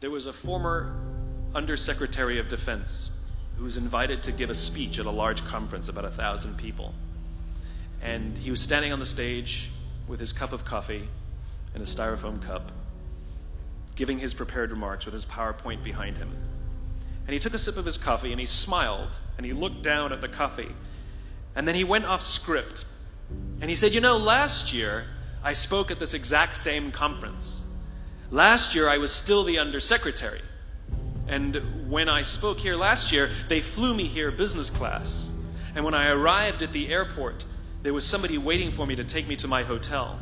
there was a former Undersecretary of Defense who was invited to give a speech at a large conference, about 1,000 people. And he was standing on the stage with his cup of coffee in a styrofoam cup, giving his prepared remarks with his PowerPoint behind him. And he took a sip of his coffee and he smiled and he looked down at the coffee. And then he went off script. And he said, "You know, last year I spoke at this exact same conference. Last year I was still the undersecretary. And when I spoke here last year, they flew me here business class. And when I arrived at the airport, there was somebody waiting for me to take me to my hotel.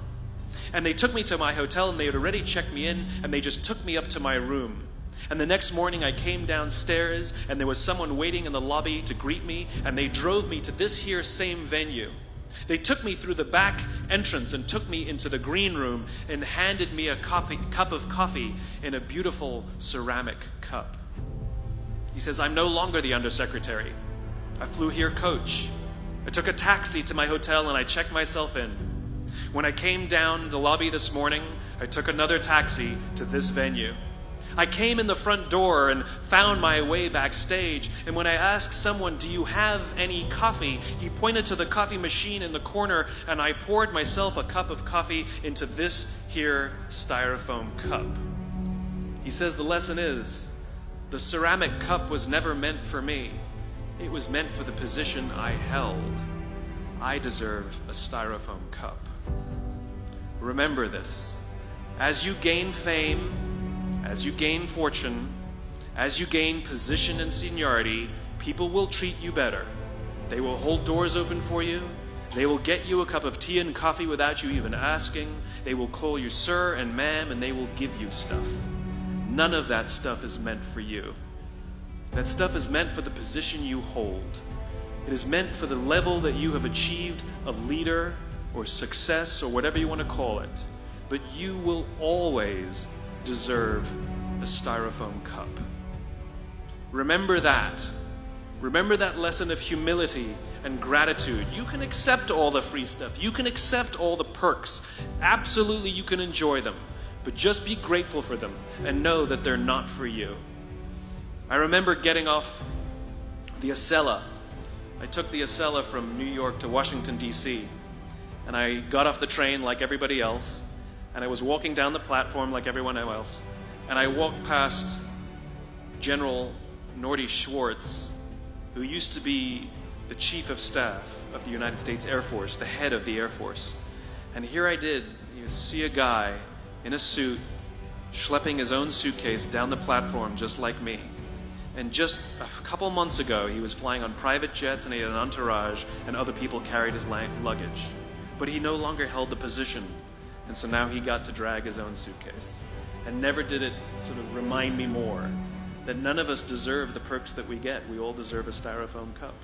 And they took me to my hotel and they had already checked me in and they just took me up to my room. And the next morning I came downstairs and there was someone waiting in the lobby to greet me and they drove me to this here same venue. They took me through the back entrance and took me into the green room and handed me a cup of coffee in a beautiful ceramic cup." He says, "I'm no longer the undersecretary. I flew here coach. I took a taxi to my hotel and I checked myself in. When I came down the lobby this morning, I took another taxi to this venue. I came in the front door and found my way backstage, and when I asked someone, 'Do you have any coffee?' he pointed to the coffee machine in the corner, and I poured myself a cup of coffee into this here styrofoam cup." He says the lesson is, the ceramic cup was never meant for me. It was meant for the position I held. I deserve a styrofoam cup. Remember this. As you gain fame, as you gain fortune, as you gain position and seniority, people will treat you better. They will hold doors open for you. They will get you a cup of tea and coffee without you even asking. They will call you sir and ma'am, and they will give you stuff. None of that stuff is meant for you. That stuff is meant for the position you hold. It is meant for the level that you have achieved of leader or success or whatever you want to call it. But you will always deserve a styrofoam cup. Remember that. Remember that lesson of humility and gratitude. You can accept all the free stuff. You can accept all the perks. Absolutely, you can enjoy them. But just be grateful for them and know that they're not for you. I remember getting off the Acela. I took the Acela from New York to Washington, D.C. And I got off the train like everybody else. And I was walking down the platform like everyone else. And I walked past General Norty Schwartz, who used to be the Chief of Staff of the United States Air Force, the head of the Air Force. And here I did, see a guy in a suit schlepping his own suitcase down the platform just like me. And just a couple months ago, he was flying on private jets and he had an entourage and other people carried his luggage. But he no longer held the position. And so now he got to drag his own suitcase. And never did it sort of remind me more that none of us deserve the perks that we get. We all deserve a styrofoam cup.